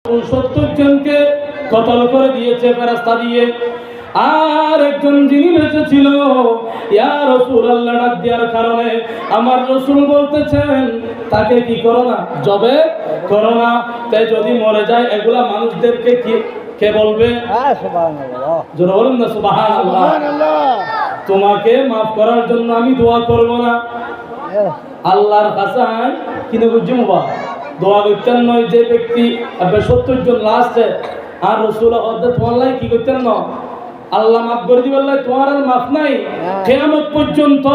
70 জনকে কতল করে দিয়েছে ফেরেশতা দিয়ে। আর একজন যিনি বেঁচে ছিল, ইয়া রাসূলুল্লাহ ডাক দেওয়ার কারণে আমার রাসূল বলতেছেন তাকে কি করো না, জবে করো না। তাই যদি মরে যায় এগুলা মানুষদেরকে কে বলবে? সুবহানাল্লাহ, জোরে বলুন না সুবহানাল্লাহ। তোমাকে মাফ করার জন্য আমি দোয়া করব না। আল্লাহর কাছে কিনে বুঝুমবা দোয়া করতেন নয় যে ব্যক্তি 70 জন লাস্টে আর রাসূল তোমার লাই কি করতেন না, আল্লাহ মাফ করে দিবেন, তোমার আর মাফ নাই। কিয়ামত পর্যন্ত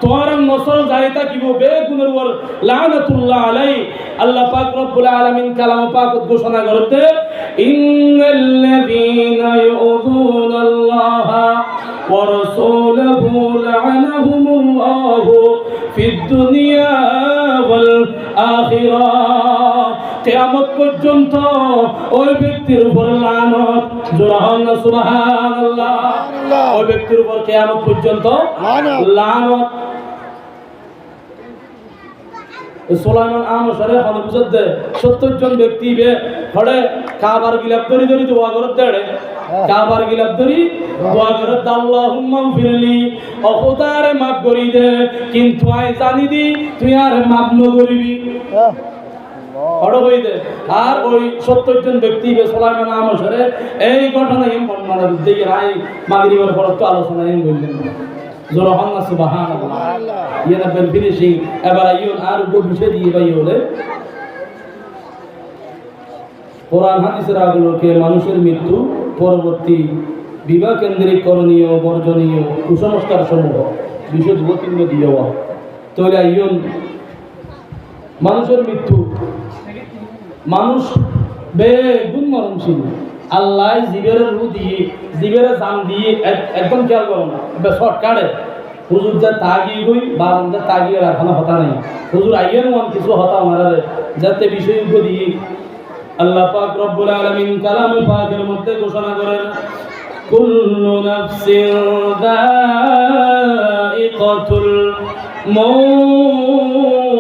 তোমার নসল যাইতা কি বেগুনের উপর লানাতুল্লাহ আলাইহি। আল্লাহ পাক রব্বুল আলামিন কালাম পাক ঘোষণা করতে, ইন্নাল্লাযীনা ইউযুনাল্লাহা ওয়া রাসূলাহু লা'আনাহুমুল্লাহু ফিদ দুনিয়া ওয়াল আখিরাহ। কিয়ামত পর্যন্ত ওই ব্যক্তির উপর লানত, জোরে সুবহানাল্লাহ। ওই ব্যক্তির উপর কিয়ামত পর্যন্ত লানত। সুলাইমান আমসারে হন বুঝতে 70 জন ব্যক্তি বে হড়ে কাবার গিলাপ ধরি ধরি দোয়া করতে দেড়ে, কাবার গিলাপ ধরি দোয়া করতে, আল্লাহুম্মা ফিরলি, ও খোদারে মাফ করি দে, কিন্তু আই জানি দি তুই আর মাফ ন করিবি হড় হই দে। আর ওই 70 জন ব্যক্তি বে সুলাইমান আমসারে এই ঘটনা এম বর্ণনা দিই রাই মাগরিবের পর তো আলোচনা এম বললেন, জোরে আল্লাহ সুবহানাল্লাহ। ইয়ানা বেল ফিনিশিং এবার আইয়ুন আর বিষয় দিয়ে ভাই হলে কোরআন হাদিসের আলোকে মানুষের মৃত্যু পরবর্তী বিবাহ কেন্দ্রিক করণীয় বর্জনীয় কুসংস্কার সমূহ বিষয় যুবতীর্ণ দিয়ে তৈরি আইয়ুন মানুষের মৃত্যু। মানুষ বেগুন মরণশীল। আল্লাহ জীবের রু দিয়ে জীবের জান দিয়ে একদম খেয়াল করো না, শর্টকাটে হুজুর যা তাগিয়ে গই বারান্দা তাগিয়ে রাখানো হতা নাই। হুজুর আইয়ের মন কিছু হতা মারারে যাতে বিষয় দিয়ে আল্লাহ পাক রব্বুল আলামিন কালামে পাকের মধ্যে ঘোষণা করেন, কুল্লু নাফসিন যায়িকাতুল মাউত।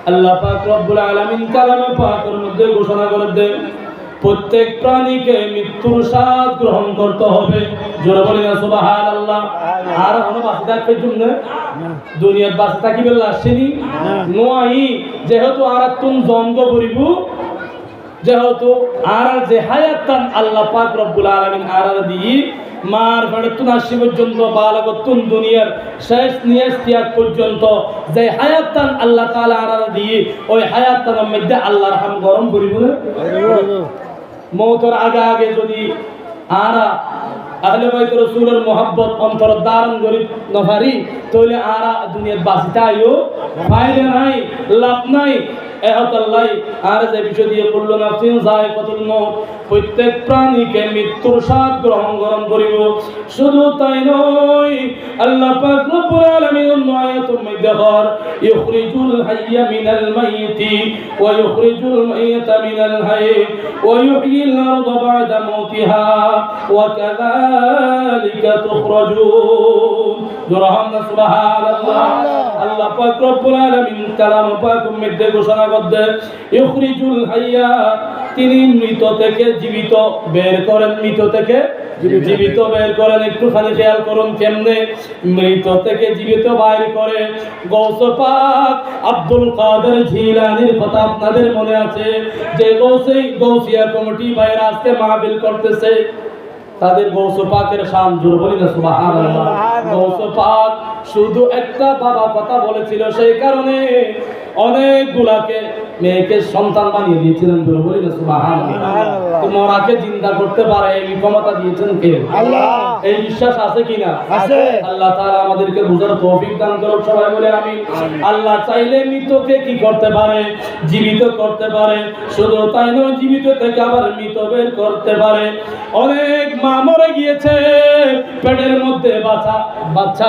আল্লাহ পাক রব্বুল আলামিন কালামে পাকের মধ্যে ঘোষণা করে দেন প্রত্যেক প্রাণীকে মৃত্যুর স্বাদ গ্রহণ করতে হবে। জোরে বলি না সুবহানাল্লাহ। আর কোনো বাঁচে থাকবে জন্য দুনিয়ার বাঁচে থাকিবে আসেনি নয়, যেহেতু আর তুম জন্ম করিব, যেহেতু আর যে হায়াতান আল্লাহ পাক রব্বুল আলামিন আর দিয়ে মার ফেড়তুন আসি পর্যন্ত বালাগতুন দুনিয়ার শেষ নিয়াজ ত্যাগ পর্যন্ত যে হায়াতান আল্লাহ তাআলা আর দিয়ে ওই হায়াতানের মধ্যে আল্লাহর হাম গরম করিব না। মওতের আগে আগে যদি আরা আহলে বাইত রাসূলের মোহাব্বত অন্তর ধারণ করি নফারি তাহলে আরা দুনিয়ার বাঁচিতাইও ফায়দা নাই, লাভ নাই। এহতাল্লাহ আর যে বিষয় দিয়ে বলল নাফসিন যায়িকাতুল মাউত, প্রত্যেক প্রাণীকে মৃত্যুর স্বাদ গ্রহণ করিব। শুধু তাই নয়, আল্লাহ পাক রব্বুল আলামিন আয়াতুল মধ্যে বলেন, ইখরিজুল হাইয়্যা মিনাল মাইয়িতি ওয়া ইখরিজুল মাইয়িতা মিনাল হাইয়্যি ওয়া ইহয়িল আরদা বা'দা মাউতিহা ওয়া কাযালিকা তুখরাজুন। সুবহানাল্লাহ। আল্লাহ পাক রব্বুল আলামিন কালাম পাকের মধ্যে ঘোষণা করতে, ইখরিজুল হাইয়্যা, তিনি মৃত থেকে জীবিত বের করেন, মৃত থেকে জীবিত বের করেন। একটুখানি খেয়াল করুন কেমনে মৃত থেকে জীবিত বাইর করে। গৌস পাক আব্দুল কাদের জিলানীর কথা আপনাদের মনে আছে, যে গৌসিয়া কমিটি ভাইরা আজকে মাহফিল করতেছে, তাদের গৌস পাকের শান জোর বলি না সুবহানাল্লাহ। গৌস পাক শুধু একটা বাবা কথা বলেছিল, সেই কারণে অনেকগুলাকে মেয়েকে সন্তান বানিয়ে দিয়েছিলেন। জোর বলি না সুবহানাল্লাহ। মরাকে জিন্দা করতে পারে এই ক্ষমতা দিয়েছেন কে? আল্লাহ। এই বিশ্বাস আছে কিনা? আছে। আল্লাহ তাআলা আমাদেরকে বুঝার তৌফিক দান করুক, সবাই বলে আমিন। আল্লাহ চাইলে মৃতকে কি করতে পারে? জীবিত করতে পারে। শুধু তাই নয়, জীবিত থেকে আবার মৃত বের করতে পারে। অনেক মা মরে গিয়েছে, পেটের মধ্যে বাচ্চা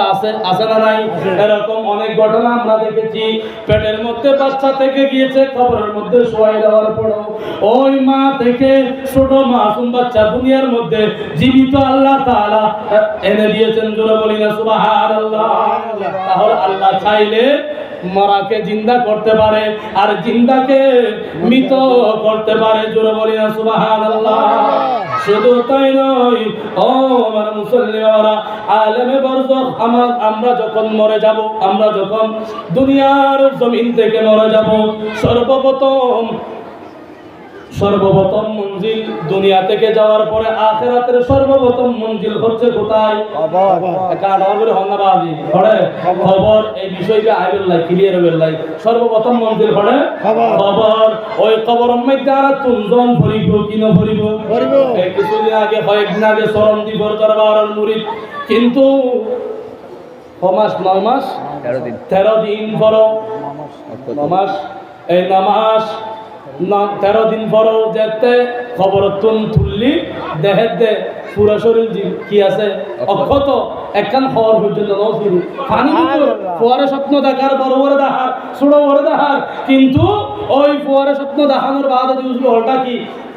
আছে না নাই? এরকম অনেক ঘটনা আমরা দেখেছি। পেটের মধ্যে বাচ্চা থেকে গিয়েছে, কবরের মধ্যে শোয়াই দেওয়ার পরও ওই মা থেকে ছোট মাসুম বাচ্চা দুনিয়ার মধ্যে জীবিত আল্লাহ তাআলা এনে দিয়েছেন। জোরে বলি না সুবহানাল্লাহ। তাহলে আল্লাহ চাইলে মরাকে জিন্দা করতে পারে আর জিন্দাকে মৃত করতে পারে। জোরে বলি না সুবহানাল্লাহ। শুধু তাই নয়, ও আমার মুসল্লিরা, আলেমে বরজখ আমরা যখন মরে যাব, আমরা যখন দুনিয়ার জমিন থেকে মরে যাব, সর্বপ্রথম মঞ্জিল দুনিয়া থেকে যাওয়ার পরে আখিরাতের সর্বপ্রথম মঞ্জিল হচ্ছে কোথায়? খবর। এই বিষয়টা আইবেলাই ক্লিয়ার হইলাই। সর্বপ্রথম মঞ্জিল হলে খবর। ওই কবরের মধ্যে আর তুনজন ভরিব কি না ভরিব? এই কিছুদিন আগে, কয়েকদিন আগে চরণদ্বীপ দরবারের মুরিদ কিন্তু 9 মাস 13 দিন পর নমাজ, এই নামাজ 13 দিন পর যেতে খবর তুললি দেহে দে পুরা শরীর কি আছে অক্ষত একখান খবর পর্যন্ত নছিল। পানি ফোয়ারে স্বপ্ন দেখার বড় বড় দেখার ছোট বড় দেখার, কিন্তু ওই ফোয়ারে স্বপ্ন দেখানোর বাদে বুঝলো ওটা কি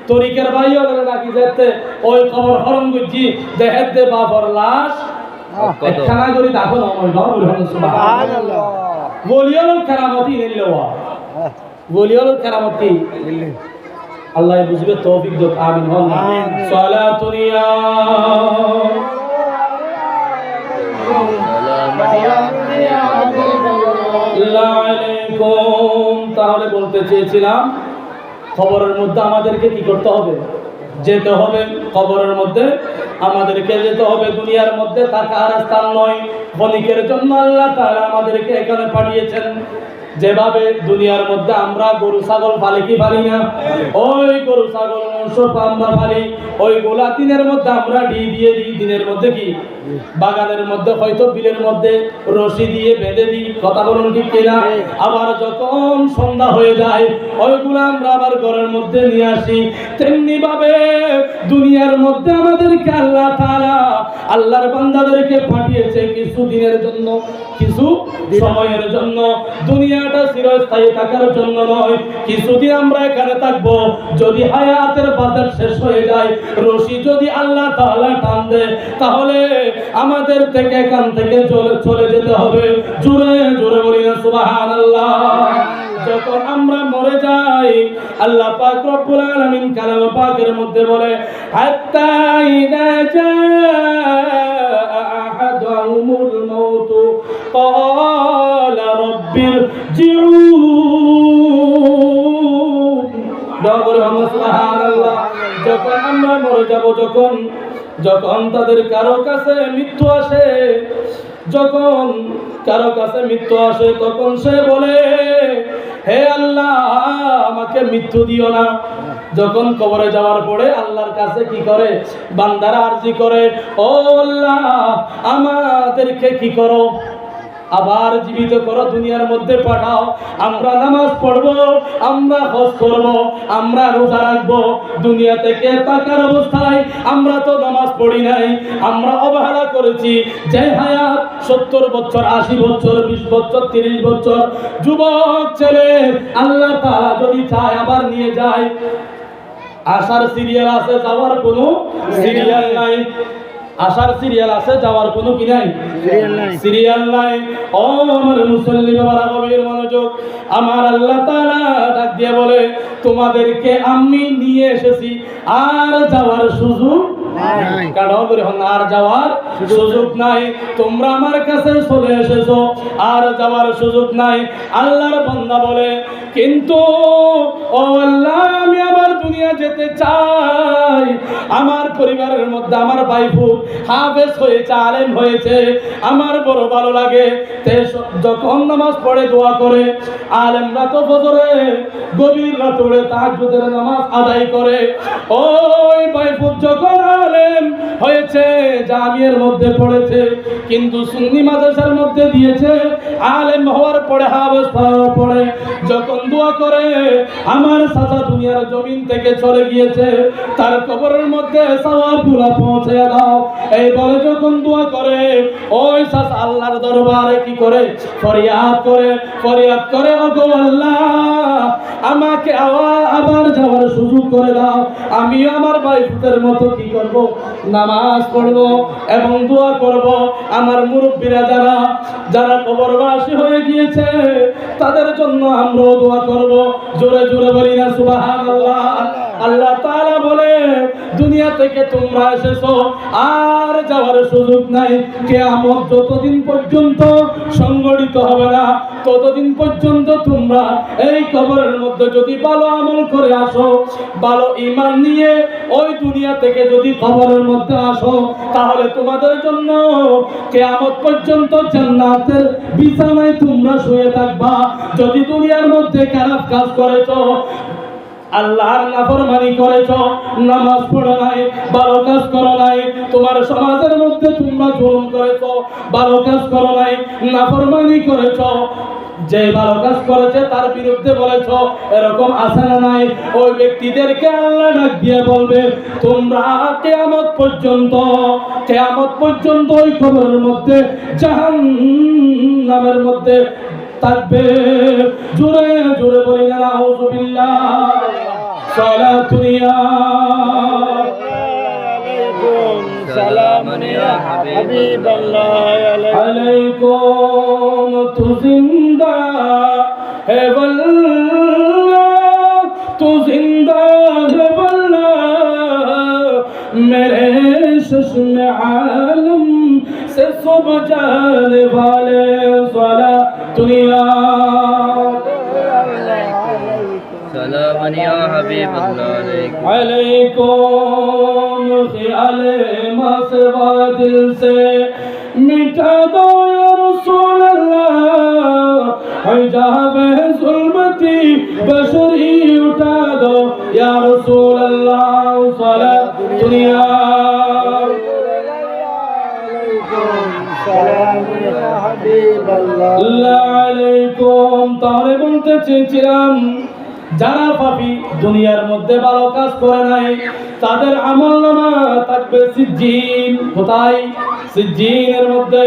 তরিকের বাইও করে নাকি যেতে ওই খবর হরণ করছি দেহে দে বাপর লাশ একখানা করে দেখো না বলিয়াল কেরামতি নিলেওয়া বলিয়াল কেরামতি আল্লাহ বুঝবে তৌফিক দাও। আমিন। সালাতুনিয়া আলাইকুম। তাহলে বলতে চেয়েছিলাম খবরের মধ্যে আমাদেরকে কি করতে হবে? যেতে হবে। কবরের মধ্যে আমাদেরকে যেতে হবে। দুনিয়ার মধ্যে থাকার স্থান নয়। ক্ষণিকের জন্য আল্লাহ তাআলা আমাদেরকে এখানে পাঠিয়েছেন। যেভাবে দুনিয়ার মধ্যে আমরা গরু ছাগল পালি কি পালি না, ওই গরু ছাগল সব আমরা পালি, ওইগুলা দিনের মধ্যে আমরা দিয়ে দিই। দিনের মধ্যে কি বাগানের মধ্যে হয়তো বিলের মধ্যে রশি দিয়ে বেঁধে দিই। কথা বলুন ঠিক কিনা? আবার যখন সন্ধ্যা হয়ে যায় ওইগুলা আমরা আবার ঘরের মধ্যে নিয়ে আসি। তেমনি ভাবে দুনিয়ার মধ্যে আমাদেরকে আল্লাহ তাআলা আল্লাহর বান্দাদেরকে পাঠিয়েছে কিছু দিনের জন্য, কিছু সময়ের জন্য। দুনিয়াটা চিরস্থায়ী থাকার জন্য নয়। কিছুদিন আমরা এখানে থাকবো। যদি হায়াতের বাজার শেষ হয়ে যায়, রশি যদি আল্লাহ তাআলা টান দেয়, তাহলে আমাদের থেকে এখান থেকে চলে যেতে হবে। জোরে জোরে বলি না সুবহানাল্লাহ। যখন আমরা মরে যাই, আল্লাহ পাক রব্বুল আলামিন কালাম পাকের মধ্যে বলে, হাত্তা ইযা জাআ আহাদুহুমুল মাউত ক্বালা রাব্বিরজিউন। সুবহানাল্লাহ। যখন আমরা মরে যাব, যখন তাদের কারো কাছে মৃত্যু আসে, যখন কারো কাছে মৃত্যু আসে, তখন সে বলে, হে আল্লাহ আমাকে মৃত্যু দিও না। যখন কবরে যাওয়ার পরে আল্লাহর কাছে কি করে? বান্দারা আরজি করে, ও আল্লাহ আমাদেরকে কি করো? আবার জীবিত করো, দুনিয়ার মধ্যে পাঠাও। আমরা নামাজ পড়বো, আমরা হজ করবো, আমরা রোজা রাখবো। দুনিয়া থেকে টাকার অবস্থায় আমরা তো নামাজ পড়ি নাই, আমরা অবহেলা করেছি। যে হায়াত 70 বছর, 80 বছর, 20 বছর, 30 বছর যুবক ছেলে আল্লাহ তাআলা যদি চায় আবার নিয়ে যায়। আসার সিরিয়াল আছে, যাওয়ার কোনো সিরিয়াল নাই। আসার সিরিয়াল আছে, যাওয়ার কোনো কি নাই? সিরিয়াল নাই। ও আমার মুসল্লি বাবারা, গভীর মনোযোগ। আমার আল্লাহ তাআলা ডাক দিয়ে বলে, তোমাদেরকে আমি নিয়ে এসেছি, আর যাওয়ার সুযোগ নাই। কারণ আর যাওয়ার সুযোগ নাই। তোমরা আমার কাছে চলে এসেছো, আর যাওয়ার সুযোগ নাই। আল্লাহর বান্দা বলে, কিন্তু ও আল্লাহ আমি আবার দুনিয়া যেতে চাই। আমার পরিবারের মধ্যে আমার ভাইপু হাফেজ হয়েছে, আলেম হয়েছে, আমার বড় ভালো লাগে। যখন নামাজ পড়ে দোয়া করে, আলেমরা তো ফজরে গভীর রাতে তাহাজ্জুদের নামাজ আদায় করে। ওই ভাইপু যখন আলেম হয়েছে, জামিয়ার মধ্যে পড়েছে, কিন্তু সুন্নি মাদ্রাসার মধ্যে দিয়েছে, আলেম হওয়ার পরে হাফেজ হওয়ার পরে যখন দোয়া করে, আমার চাচা দুনিয়ার জমিন থেকে চলে গিয়েছে, তার কবরের মধ্যে সওয়াবগুলো পৌঁছে দাও, এই বলে যখন দোয়া করে, ওই চাচা আল্লাহর দরবারে কি করে? ফরিয়াদ করে, ওগো আল্লাহ আমাকে আবার যাওয়ার সুযোগ করে দাও। আমি আমার ভাইদের মতো কি করব, নামাজ পড়ব এবং দোয়া করব। আমার মুরব্বীরা যারা কবরবাসী হয়ে গিয়েছে তাদের জন্য আমরাও দোয়া করব। জোরে জোরে বলি না সুবহানাল্লাহ। আল্লাহ তাআলা বলে দুনিয়া থেকে তোমরা এসেছো আর যাওয়ার সুযোগ নাই। কিয়ামত যতদিন পর্যন্ত সংগঠিত হবে না ততদিন পর্যন্ত তোমরা এই কবরের মধ্যে যদি ভালো আমল করে আসো, ভালো ঈমান নিয়ে ওই দুনিয়া থেকে যদি কবরের মধ্যে আসো, তাহলে তোমাদের জন্য কিয়ামত পর্যন্ত জান্নাতের বিছানায় তোমরা শুয়ে থাকবা। যদি দুনিয়ার মধ্যে খারাপ কাজ করেছো, আল্লাহর নাফরমানি করেছো, নামাজ পড়ো নাই, ভালো কাজ করো নাই, তোমার সমাজের মধ্যে তোমরা জুলুম করেছো, ভালো কাজ করো নাই, নাফরমানি করেছো, যে ভালো কাজ করেছে তার বিরুদ্ধে বলেছো, এরকম আছে না নাই? ওই ব্যক্তিদেরকে আল্লাহ ডাক দিয়ে বলবে তোমরা কিয়ামত পর্যন্ত ওই কবরের মধ্যে জাহান্নামের মধ্যে থাকবে। জোরে জোরে বলি না আউযু বিল্লাহ। সালাতুন ইয়া আলাইকুম, সালামুন ইয়া হাবিবাল্লাহ আলাইকুম। তু জিন্দা হে বল্লাহ, তু জিন্দা হে বল্লাহ, মেরে চশ্ম আলম से सब जाने वाले सलातुन या सलाम या हबीबल्लाह अलैकुम। ख्याल मसवा दिल से मिटा दो या रसूल अल्लाह, हिजाब ज़ुल्मती बशरी उठा दो या रसूल अल्लाह। सलातुन या তাহলে বলতে চেয়েছিলাম যারা পাপী দুনিয়ার মধ্যে ভালো কাজ করে নাই তাদের আমলনামা থাকবে সিজ্জিন। কোথায়? সিজ্জিনের মধ্যে।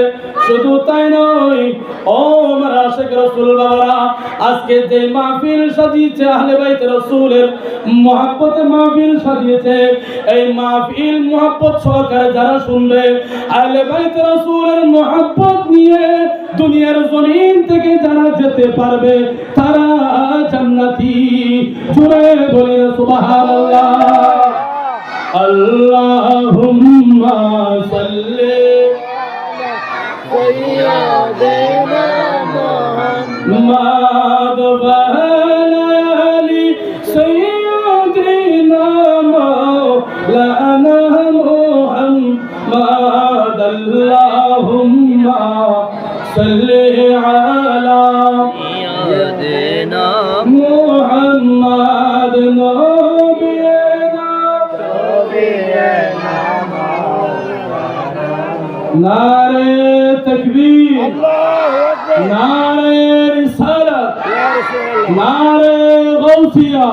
শুধু তাই নয়, ও আমার আশিক রাসূল বাবারা, আজকে যে মাহফিল সাজিয়েছে আহলে বাইত রাসূলের মুহাব্বতে মাহফিল সাজিয়েছে, এই মাহফিল মুহাব্বত সহকারে যারা শুনবে, আহলে বাইত রাসূলের মুহাব্বত নিয়ে দুনিয়ার জমিন থেকে যারা যেতে পারবে তারা জান্নাতি। জোরে বলে সুবহানাল্লাহ। আল্লাহুম্মা সাল্লি সাইয়্যিদিনা মুহাম্মাদ ওয়া আলি সাইয়্যিদিনা মাওলানা মুহাম্মাদ। আল্লাহুম্মা সাল্লি আলা সাইয়্যিদিনা মুহাম্মাদ नारे तकबीर, नारे रिसालत, नारे गौसिया,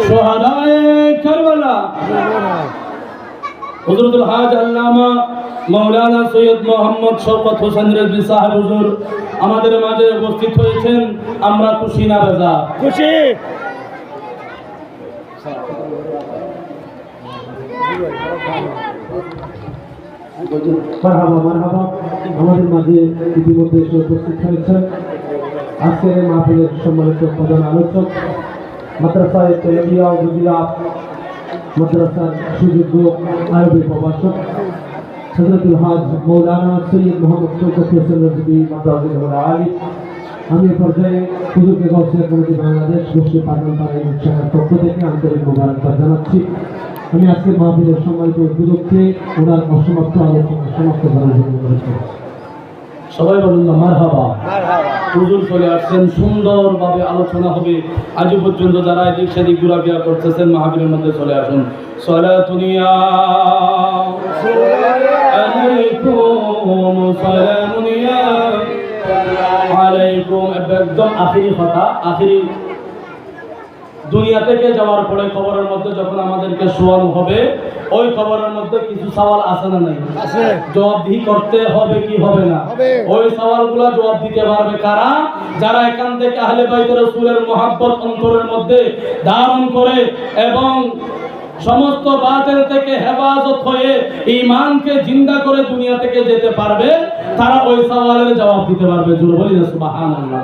शुहदाए करबला। हुजूरुल हाज अल्लामा मौलाना सैयद मोहम्मद शौकत হোসেন রেজভী সাহেব হুজুর আমাদের মাঝে উপস্থিত হয়েছেন। আমরা খুশি না বেজা? খুশি। মারহাবা মারহাবা। আমাদের মাঝে ইতিমধ্যে এসে উপস্থিত হয়েছেন আজকের মাহফিলের সম্মানিত প্রধান আলোচক, মাদ্রাসায়ে তৈয়বিয়া উপজেলা মাদ্রাসার সুযোগ্য আরবি প্রভাষক হযরতুল হাজ মৌলানা সৈয়দ মোহাম্মদ শৌকত হোসেন রেজভী মাদ্রাসাতুল আলী। আমি এই পর্যায়ে হুজুরকে গৌসিয়া কমিটি বাংলাদেশ গোষ্ঠী পাঠানপাড়া এই শাখার পক্ষ থেকে আন্তরিক মোবারকবাদ জানাচ্ছি। আমি আজকের মাহফিলের সম্মানিত উদ্যোগকে ওনার অসমাপ্ত আলোচনা সমাপ্ত করার জন্য অনুরোধ করছি। সবাই বলুন না মারহাবা। হুজুর চলে আসছেন, সুন্দরভাবে আলোচনা হবে। আজ পর্যন্ত যারা এদিক সেদিক ঘোরাফেরা করতেছেন মাহফিলের মধ্যে চলে আসুন। সালাতুন ইয়া আলাইকুম, সালামুন ইয়া আলাইকুম। একদম আখিরি কথা, আখিরি দুনিয়া থেকে যাওয়ার পরে কবরের মধ্যে যখন আমাদেরকে শোয়ানো হবে, ওই কবরের মধ্যে কিছু সওয়াল আছে না নাই? আছে। জবাবদিহি করতে হবে কি হবে না? হবে। ওই সওয়ালগুলো জবাব দিতে পারবে কারা? যারা এখান থেকে আহলে বাইত রাসূলের মহব্বত অন্তরের মধ্যে ধারণ করে এবং সমস্ত বাতিল থেকে হেফাজত হয়ে ঈমানকে জিন্দা করে দুনিয়া থেকে যেতে পারবে, তারা ওই সওয়ালের জবাব দিতে পারবে। জোরে বলি না সুবহানাল্লাহ।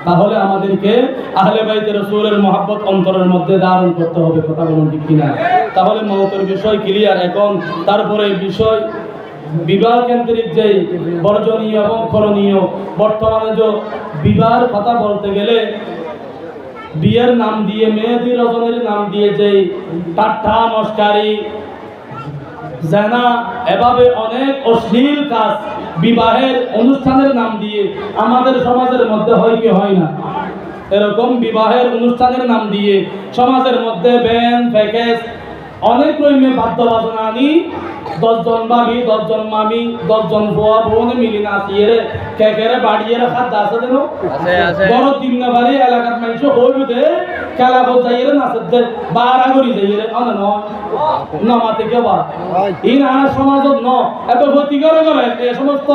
তাহলে আমাদেরকে আহলে বাইতের রাসূলের মহব্বত অন্তরের মধ্যে ধারণ করতে হবে। কথা বলুন ঠিক কিনা? তাহলে মওতের বিষয় ক্লিয়ার। এখন তারপরে বিষয় বিবাহ কেন্দ্রিক যে বর্জনীয় এবং করণীয়, বর্তমানে যে বিবাহের কথা বলতে গেলে বিয়ের নাম দিয়ে, মেহেদি রজনীর নাম দিয়ে যে ঠাট্টা মস্কারি, জানা, এভাবে অনেক অশ্লীল কাজ বিবাহের অনুষ্ঠানের নাম দিয়ে আমাদের সমাজের মধ্যে হয় কি হয় না? এরকম বিবাহের অনুষ্ঠানের নাম দিয়ে সমাজের মধ্যে ব্যান্ড প্যাকেজ অনেক রকমের বাদ্যবাজনা আনি 10 জন ভাবি, 10 জন মামি, 10 জন বুয়া বোন মিলি নাচিয়ে রে কেকেরে বাড়িয়ে রাখা আছে দেন বড় দিন না বাড়ি এলাকার মানুষ হইবে দে খেলা বল যাইয়ে নাচে দে বাড়া করি যাইয়ে রে অন ন নমাতে কে বা এই না সমাজত ন এত ক্ষতি করে করে এই সমস্ত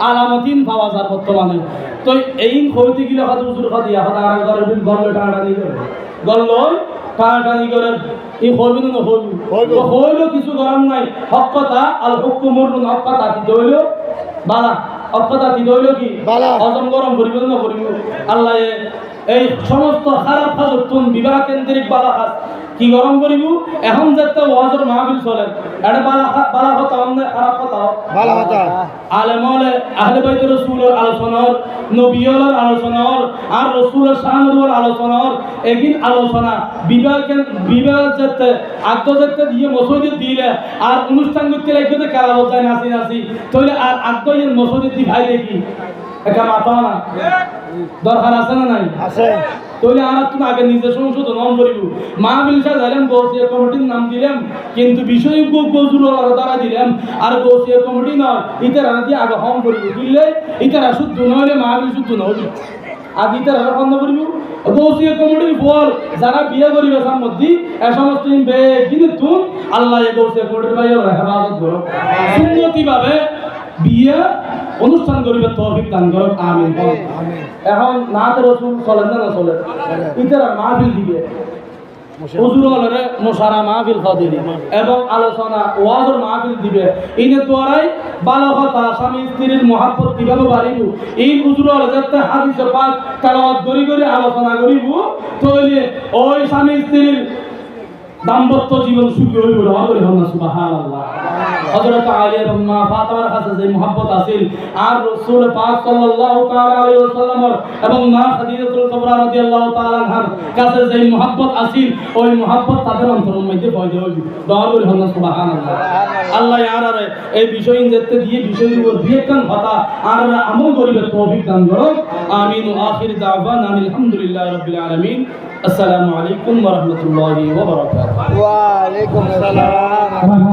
আলামতিন পাওয়া যায় বর্তমানে। তো এই হইতে গেলে হাত উজুর খাদিয়া হাত আর করে বিল গল্লে টানাটানি করে গল্লই টানাটানি করে এই হইবে না হইবে হইলো কিছু গরম নাই। হক কথা আল হুকুমুর হক কথা দিতে হইলো বালা, হক কথা দিতে হইলো কি বালা। হজম গরম করিব না করিব আল্লাহ এই সমস্ত খারাপ কাজ তুন বিবাহ কেন্দ্রিক বালা কাজ কি গরম করিব। এখন যেতে ওয়াজের মাহফিল চলে এটা বালা কথা অন্য খারাপ কথা ভালো কথা। আলেমলে আহলে বাইত রাসূলের আলোচনার, নবীওয়ালার আলোচনার আর রাসূলের শানের আলোচনার এগিন আলোচনা বিবাহ যেতে আগ্য যেতে দিয়ে মসজিদে দিলে আর অনুষ্ঠান করতে লাগবে কারা বলতে নাচি তাহলে আর আগ্য মসজিদ দি ভাই দেখি একা মাথা না দরকার আছে না নাই? আছে। তাহলে আর তুমি আগে নিজে সংশোধন করিব। মাহফিল সাজাইলাম, গৌসিয়া কমিটির নাম দিলাম, কিন্তু বিষয় গজুর দ্বারা দিলাম আর গৌসিয়া কমিটি নয় ইতারা দিয়ে আগে হম করিব দিলে ইতারা শুদ্ধ নইলে মাহফিল শুদ্ধ নহইল। আগে ইতারা বন্ধ করিব। গৌসিয়া কমিটির ফল যারা বিয়ে করিবে তার মধ্যে এ সমস্ত কিন্তু তুন আল্লাহ এই গৌসিয়া কমিটির ভাই হেফাজত করো, সুন্নতি ভাবে বিয়ে অনুষ্ঠান করিবে তৌফিক দান করো, আমিন। এখন নাতে রাসূল চলে না চলে ইতারা মাহফিল দিবে হুজুররে মুশারা মাহফিল খাদিরি এবং আলোচনা ওয়াজের মাহফিল দিবে। ইনে তোরাই ভালো কথা স্বামী স্ত্রীর মহব্বত কিভাবে বাড়িব এই হুজুররে যাতে হাদিসে পাক তেলাওয়াত করি করে আলোচনা করিব, তাহলে ওই স্বামী স্ত্রীর দাম্পত্য জীবন সুখী হইব। বলি হন সুবহানাল্লাহ। হযরত আলী এবং মা ফাতেমার কাছে যে মহব্বত আছিল আর রাসূল পাক সাল্লাল্লাহু তাআলা আলাইহি ওয়াসাল্লাম এবং মা খাদিজাতুল কুবরা রাদিয়াল্লাহু তাআলা আনহার কাছে যে মহব্বত আছিল ওই মহব্বত তাদের অন্তরের মধ্যে পয়দা হইব। বলি হন সুবহানাল্লাহ। আল্লাহ ইয়ারারে এই বিষয় যেতে দিয়ে বিষয়ের উপর বিবেকন কথা আর আমল করিবে তৌফিক দান করো, আমিন। আখির দাওয়ানা আলহামদুলিল্লাহি রাব্বিল আলামিন। আসসালামু আলাইকুম ওয়া রাহমাতুল্লাহি ওয়া বারাকাতুহু। ওয়া আলাইকুম আসসালাম।